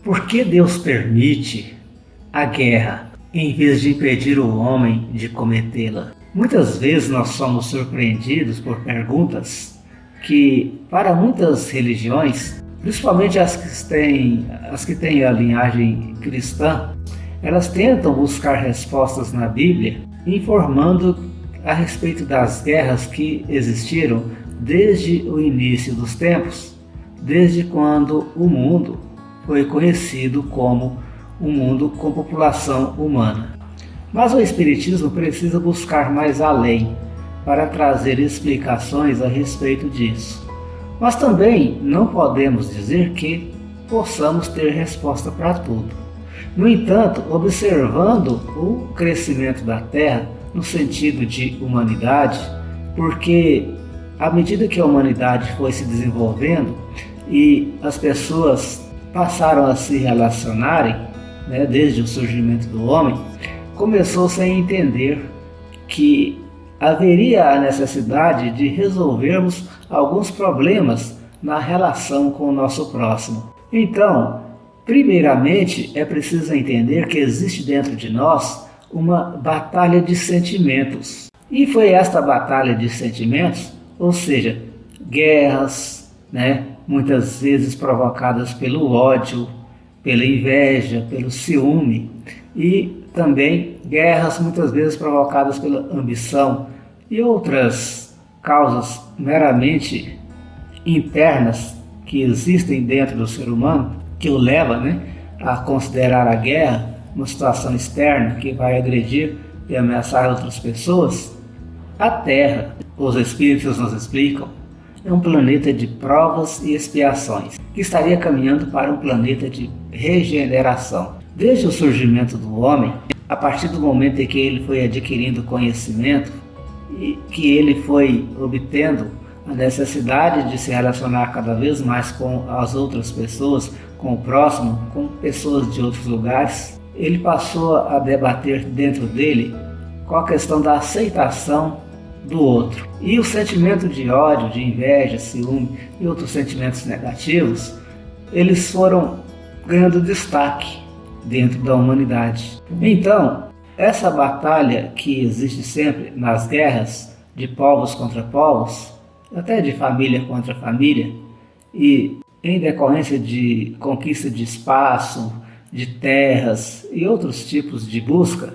Por que Deus permite a guerra em vez de impedir o homem de cometê-la? Muitas vezes nós somos surpreendidos por perguntas que, para muitas religiões, principalmente as que têm a linhagem cristã, elas tentam buscar respostas na Bíblia, informando a respeito das guerras que existiram desde o início dos tempos, desde quando o mundo foi conhecido como um mundo com população humana. Mas o Espiritismo precisa buscar mais além para trazer explicações a respeito disso. Mas também não podemos dizer que possamos ter resposta para tudo. No entanto, observando o crescimento da Terra no sentido de humanidade, porque à medida que a humanidade foi se desenvolvendo e as pessoas passaram a se relacionarem, desde o surgimento do homem, começou-se a entender que haveria a necessidade de resolvermos alguns problemas na relação com o nosso próximo. Então, primeiramente, é preciso entender que existe dentro de nós uma batalha de sentimentos. E foi esta batalha de sentimentos, ou seja, guerras, muitas vezes provocadas pelo ódio, pela inveja, pelo ciúme, e também guerras muitas vezes provocadas pela ambição e outras causas meramente internas que existem dentro do ser humano, que o leva a considerar a guerra uma situação externa que vai agredir e ameaçar outras pessoas. A Terra, os Espíritos nos explicam, é um planeta de provas e expiações, que estaria caminhando para um planeta de regeneração. Desde o surgimento do homem, a partir do momento em que ele foi adquirindo conhecimento e que ele foi obtendo a necessidade de se relacionar cada vez mais com as outras pessoas, com o próximo, com pessoas de outros lugares, ele passou a debater dentro dele com a questão da aceitação do outro. E o sentimento de ódio, de inveja, ciúme e outros sentimentos negativos, eles foram ganhando destaque dentro da humanidade. Então, essa batalha que existe sempre nas guerras de povos contra povos, até de família contra família, e em decorrência de conquista de espaço, de terras e outros tipos de busca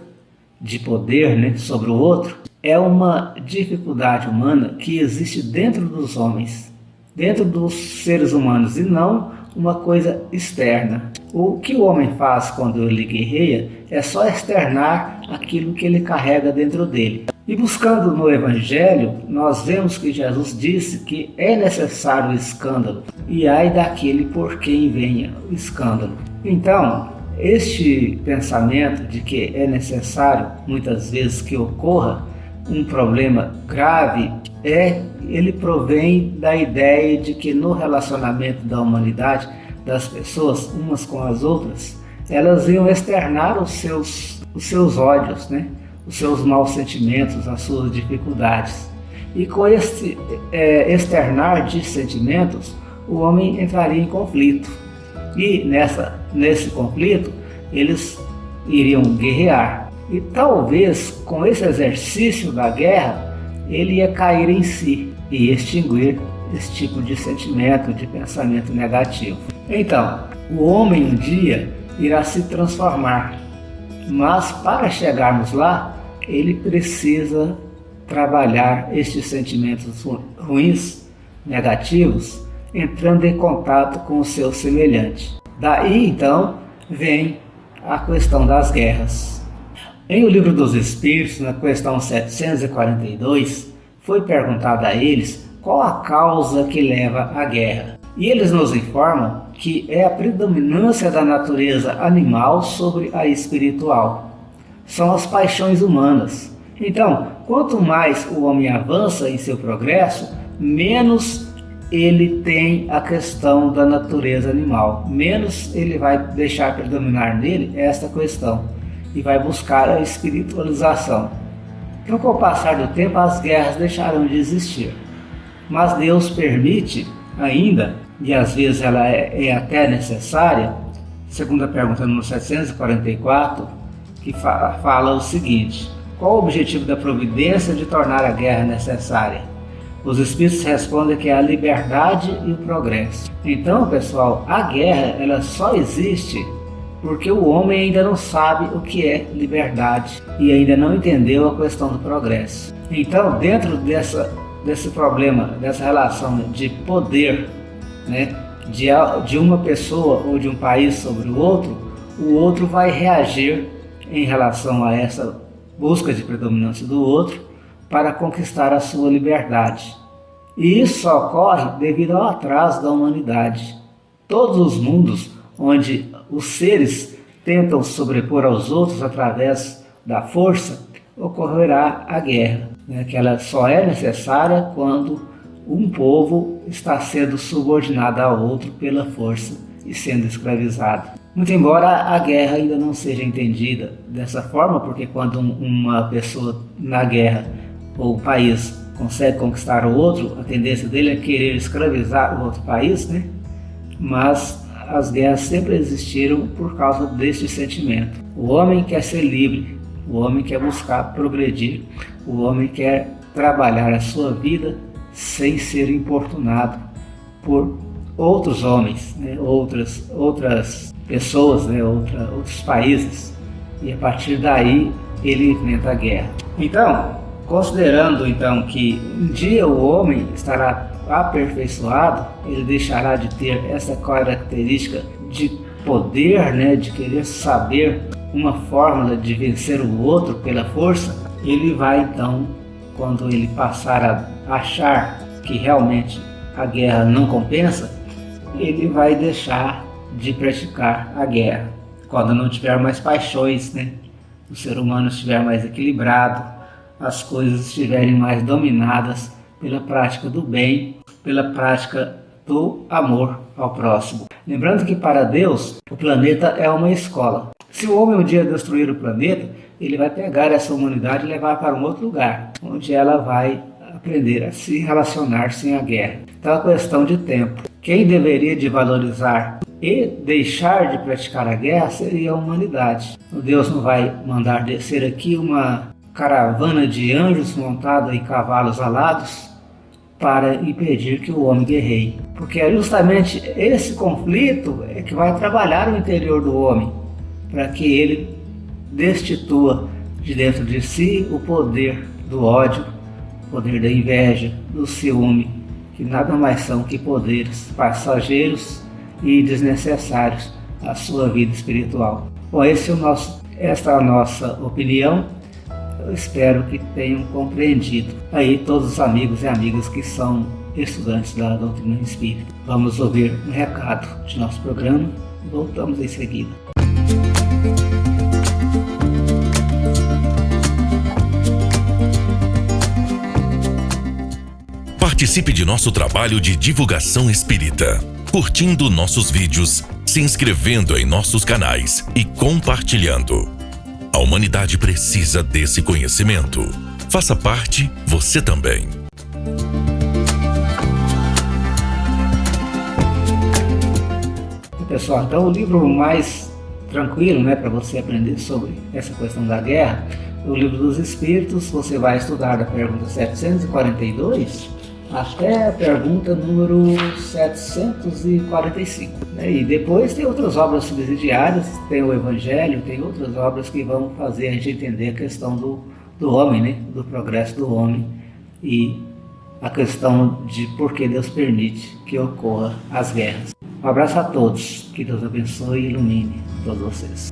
de poder sobre o outro, é uma dificuldade humana que existe dentro dos homens, dentro dos seres humanos, e não uma coisa externa. O que o homem faz quando ele guerreia é só externar aquilo que ele carrega dentro dele. E buscando no Evangelho, nós vemos que Jesus disse que é necessário o escândalo, e ai daquele por quem venha o escândalo. Então, este pensamento de que é necessário, muitas vezes, que ocorra um problema grave, ele provém da ideia de que no relacionamento da humanidade, das pessoas, umas com as outras, elas iam externar os seus ódios, os seus maus sentimentos, as suas dificuldades. E com este externar de sentimentos, o homem entraria em conflito. E nesse conflito, eles iriam guerrear. E talvez com esse exercício da guerra, ele ia cair em si e extinguir esse tipo de sentimento, de pensamento negativo. Então, o homem um dia irá se transformar, mas para chegarmos lá, ele precisa trabalhar estes sentimentos ruins, negativos, entrando em contato com o seu semelhante. Daí, então, vem a questão das guerras. Em O Livro dos Espíritos, na questão 742, foi perguntado a eles qual a causa que leva à guerra. E eles nos informam que é a predominância da natureza animal sobre a espiritual. São as paixões humanas. Então, quanto mais o homem avança em seu progresso, menos ele tem a questão da natureza animal, menos ele vai deixar predominar nele esta questão e vai buscar a espiritualização. Então, com o passar do tempo, as guerras deixarão de existir. Mas Deus permite ainda, e às vezes ela é até necessária, Segunda pergunta, número 744, que fala o seguinte: qual o objetivo da providência de tornar a guerra necessária? Os Espíritos respondem que é a liberdade e o progresso. Então, pessoal, a guerra ela só existe porque o homem ainda não sabe o que é liberdade e ainda não entendeu a questão do progresso. Então, dentro desse problema, dessa relação de poder, né, de uma pessoa ou de um país sobre o outro vai reagir em relação a essa busca de predominância do outro para conquistar a sua liberdade. E isso só ocorre devido ao atraso da humanidade. Todos os mundos onde os seres tentam sobrepor aos outros através da força, ocorrerá a guerra, né, que ela só é necessária quando um povo está sendo subordinado ao outro pela força e sendo escravizado. Muito embora a guerra ainda não seja entendida dessa forma, porque quando uma pessoa na guerra ou o país consegue conquistar o outro, a tendência dele é querer escravizar o outro país, né? Mas as guerras sempre existiram por causa deste sentimento. O homem quer ser livre, o homem quer buscar progredir, o homem quer trabalhar a sua vida sem ser importunado por outros homens, né? outras pessoas, né? Outros países. E a partir daí ele enfrenta a guerra. Então, considerando então que um dia o homem estará aperfeiçoado, ele deixará de ter essa característica de poder, né, de querer saber uma fórmula de vencer o outro pela força. Ele vai então, quando ele passar a achar que realmente a guerra não compensa, ele vai deixar de praticar a guerra. Quando não tiver mais paixões, né, o ser humano estiver mais equilibrado, as coisas estiverem mais dominadas pela prática do bem, pela prática do amor ao próximo. Lembrando que para Deus o planeta é uma escola. Se o homem um dia destruir o planeta, ele vai pegar essa humanidade e levar para um outro lugar, onde ela vai aprender a se relacionar sem a guerra. Então é questão de tempo. Quem deveria de valorizar e deixar de praticar a guerra seria a humanidade. Deus não vai mandar descer aqui uma caravana de anjos montada em cavalos alados para impedir que o homem guerreie. Porque é justamente esse conflito é que vai trabalhar o interior do homem, para que ele destitua de dentro de si o poder do ódio, o poder da inveja, do ciúme, que nada mais são que poderes passageiros e desnecessários à sua vida espiritual. Bom, essa é a nossa opinião. Eu espero que tenham compreendido aí todos os amigos e amigas que são estudantes da doutrina espírita. Vamos ouvir um recado de nosso programa e voltamos em seguida. Participe de nosso trabalho de divulgação espírita, curtindo nossos vídeos, se inscrevendo em nossos canais e compartilhando. A humanidade precisa desse conhecimento. Faça parte, você também. Pessoal, então o livro mais tranquilo, né, para você aprender sobre essa questão da guerra, é o Livro dos Espíritos. Você vai estudar da pergunta 742 até a pergunta número 745. Né? E depois tem outras obras subsidiárias, tem o Evangelho, tem outras obras que vão fazer a gente entender a questão do homem, né? Do progresso do homem e a questão de por que Deus permite que ocorra as guerras. Um abraço a todos, que Deus abençoe e ilumine todos vocês.